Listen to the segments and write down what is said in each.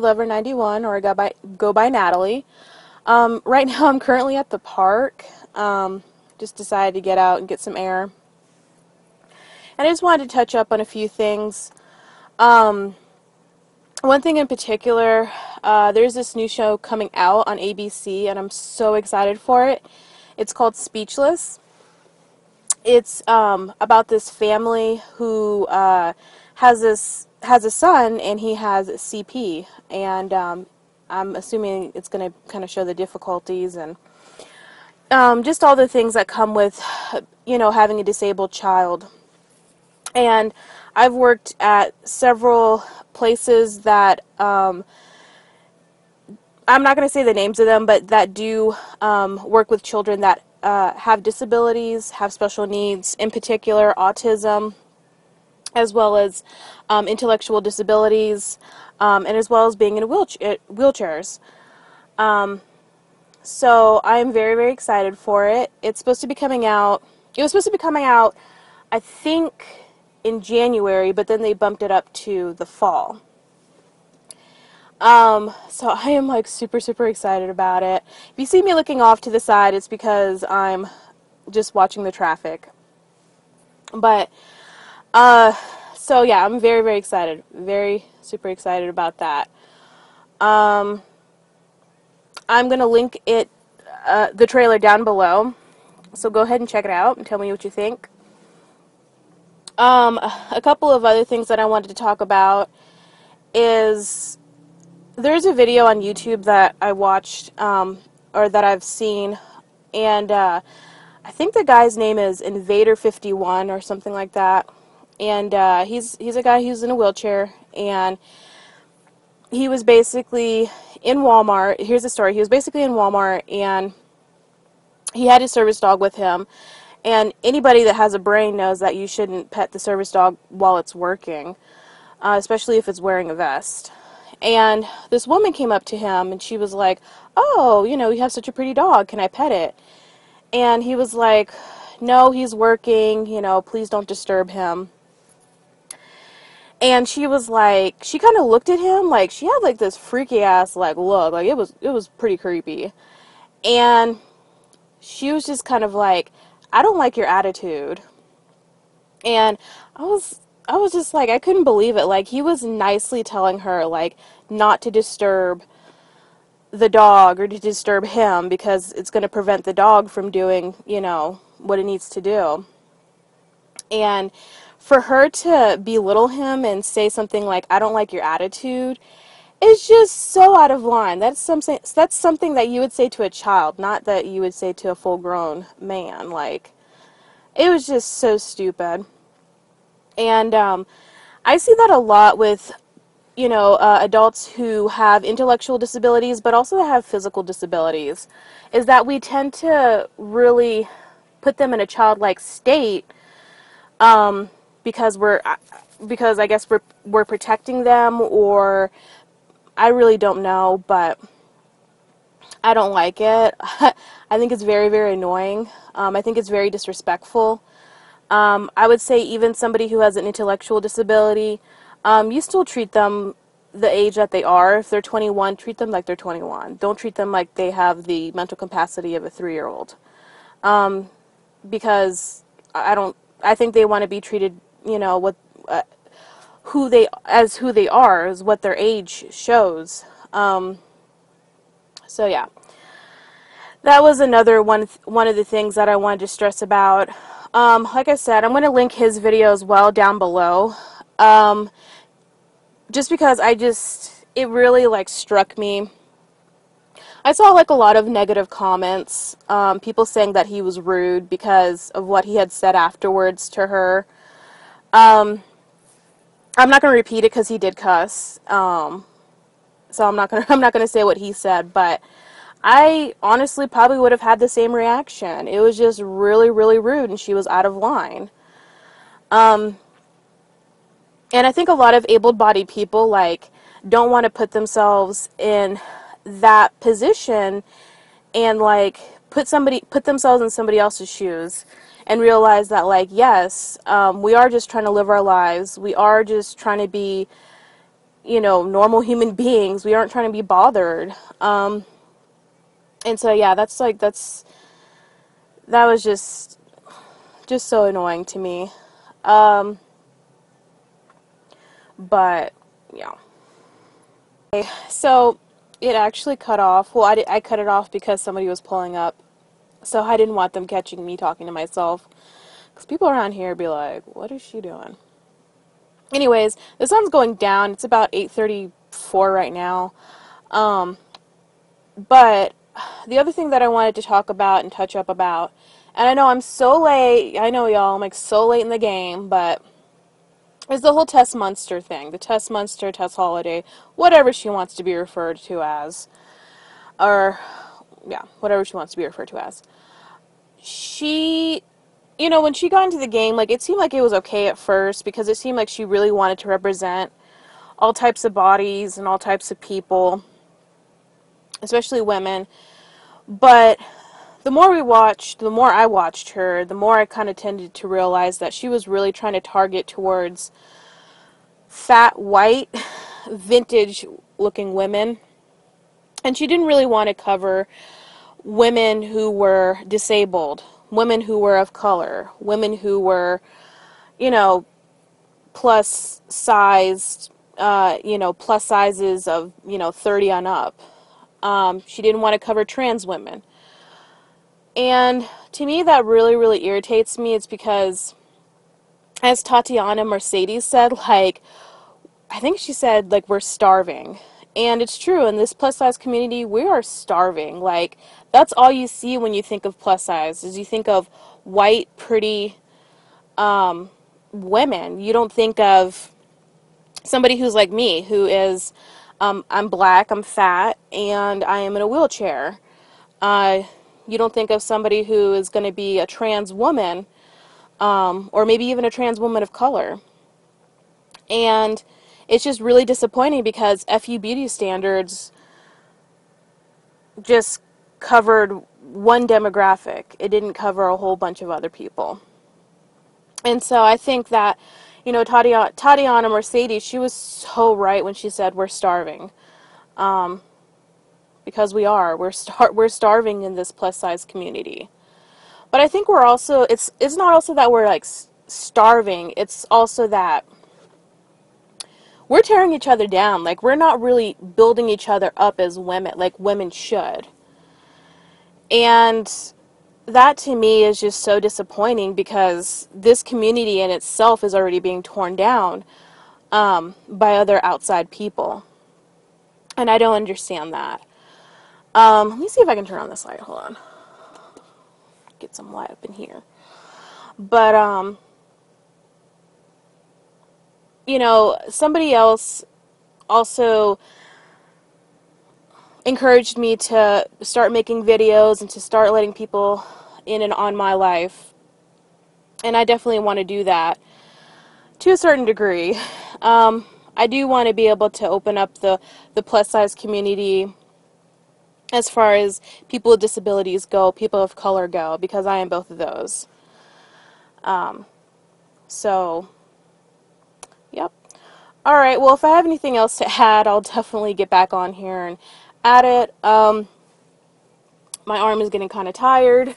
Lover 91, or I go by Natalie. Right now I'm currently at the park. Just decided to get out and get some air. And I just wanted to touch up on a few things. One thing in particular, there's this new show coming out on ABC, and I'm so excited for it. It's called Speechless. It's about this family who has a son, and he has CP, and I'm assuming it's going to kind of show the difficulties and just all the things that come with, having a disabled child. And I've worked at several places that I'm not going to say the names of them, but that do work with children that have disabilities, have special needs, in particular autism, as well as intellectual disabilities, and as well as being in wheelchairs. So I'm very, very excited for it. It's supposed to be coming out. It was supposed to be coming out, I think, in January, but then they bumped it up to the fall. So I am like super, super excited about it. If you see me looking off to the side, it's because I'm just watching the traffic. But, so yeah, I'm very, very excited. Very, super excited about that. I'm going to link the trailer down below. So go ahead and check it out and tell me what you think. A couple of other things that I wanted to talk about is there's a video on YouTube that I watched, or that I've seen, and I think the guy's name is Invader51 or something like that, and he's a guy who's in a wheelchair, and he was basically in Walmart. Here's the story. He was basically in Walmart, and he had his service dog with him. And anybody that has a brain knows that you shouldn't pet the service dog while it's working, especially if it's wearing a vest. And this woman came up to him, and she was like, "Oh, you have such a pretty dog. Can I pet it?" And he was like, "No, he's working. Please don't disturb him." And she was like, she kind of looked at him like she had like this freaky ass like look, like it was pretty creepy. And she was just kind of like, "I don't like your attitude." And I was just like, I couldn't believe it. Like, he was nicely telling her, like, not to disturb the dog or to disturb him because it's going to prevent the dog from doing, what it needs to do. And for her to belittle him and say something like, "I don't like your attitude," is just so out of line. That's something that you would say to a child, not that you would say to a full-grown man. Like, it was just so stupid. And I see that a lot with, adults who have intellectual disabilities, but also have physical disabilities, is that we tend to really put them in a childlike state because I guess we're protecting them, or I really don't know, but I don't like it. I think it's very, very annoying. I think it's very disrespectful. I would say even somebody who has an intellectual disability, you still treat them the age that they are. If they're 21, treat them like they're 21. Don't treat them like they have the mental capacity of a 3-year-old. Because I think they want to be treated, who they are, is what their age shows. So yeah. That was another one of the things that I wanted to stress about. Like I said, I'm going to link his video as well down below. Just because it really like struck me. I saw like a lot of negative comments, people saying that he was rude because of what he had said afterwards to her. I'm not going to repeat it because he did cuss. So I'm not gonna say what he said, but I honestly probably would have had the same reaction. It was just really, really rude, and she was out of line. And I think a lot of able-bodied people, like, don't want to put themselves in that position and, like, put themselves in somebody else's shoes and realize that, like, yes, we are just trying to live our lives. We are just trying to be you know, normal human beings. We aren't trying to be bothered. And so yeah, that was just so annoying to me. But yeah. Okay, so it actually cut off. Well, I cut it off because somebody was pulling up. So I didn't want them catching me talking to myself. Because people around here be like, what is she doing? Anyways, the sun's going down. It's about 8:34 right now. But the other thing that I wanted to talk about and touch up about, and I know I'm so late, I know y'all, I'm like so late in the game, but is the whole Tess Munster thing. The Tess Munster, Tess Holliday, whatever she wants to be referred to as. Or, yeah, whatever she wants to be referred to as. She, you know, when she got into the game, like, it seemed like it was okay at first because it seemed like she really wanted to represent all types of bodies and all types of people, especially women. But the more we watched, the more I watched her, the more I kind of tended to realize that she was really trying to target towards fat, white, vintage-looking women. And she didn't really want to cover women who were disabled, women who were of color, women who were, you know, plus sized, plus sizes of, 30 on up. She didn't want to cover trans women. And to me, that really, really irritates me. It's because, as Tatiana Mercedes said, like, I think she said, like, we're starving. And it's true, in this plus size community, we are starving. Like, that's all you see when you think of plus size, is you think of white, pretty women. You don't think of somebody who's like me, who is, I'm black, I'm fat, and I am in a wheelchair. You don't think of somebody who is going to be a trans woman, or maybe even a trans woman of color. And it's just really disappointing because FU beauty standards just covered one demographic. It didn't cover a whole bunch of other people. And so I think that, Tatiana Mercedes, she was so right when she said we're starving. Because we are. We're starving in this plus size community. But I think we're also, it's not also that we're like starving, it's also that we're tearing each other down. Like, we're not really building each other up as women, like women should. And that to me is just so disappointing because this community in itself is already being torn down by other outside people. And I don't understand that. Let me see if I can turn on this light. Hold on. Get some light up in here. But, somebody else also encouraged me to start making videos and to start letting people in and on my life. And I definitely want to do that to a certain degree. I do want to be able to open up the plus size community as far as people with disabilities go, people of color go, because I am both of those. So, yep. Alright, well, if I have anything else to add, I'll definitely get back on here and add it. My arm is getting kind of tired.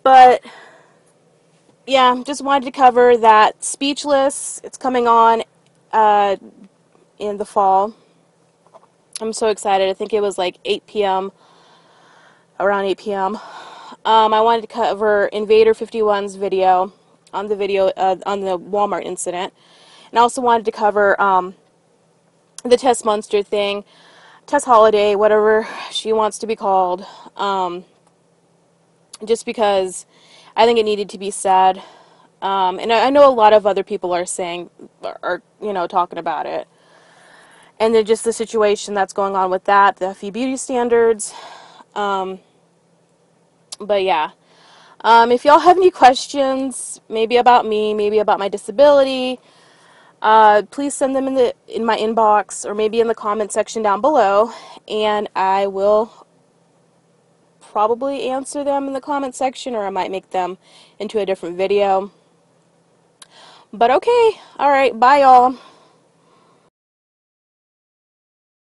But, yeah, just wanted to cover that Speechless. It's coming on in the fall. I'm so excited. I think it was like 8 p.m., around 8 p.m. I wanted to cover Invader 51's video on the Walmart incident. And I also wanted to cover the Tess Munster thing, Tess Holliday, whatever she wants to be called, just because I think it needed to be said. And I know a lot of other people are saying, are talking about it. And then just the situation that's going on with that, the FE beauty standards. But yeah. If y'all have any questions, maybe about me, maybe about my disability, please send them in my inbox or maybe in the comment section down below, and I will probably answer them in the comment section, or I might make them into a different video. But okay, alright, bye y'all.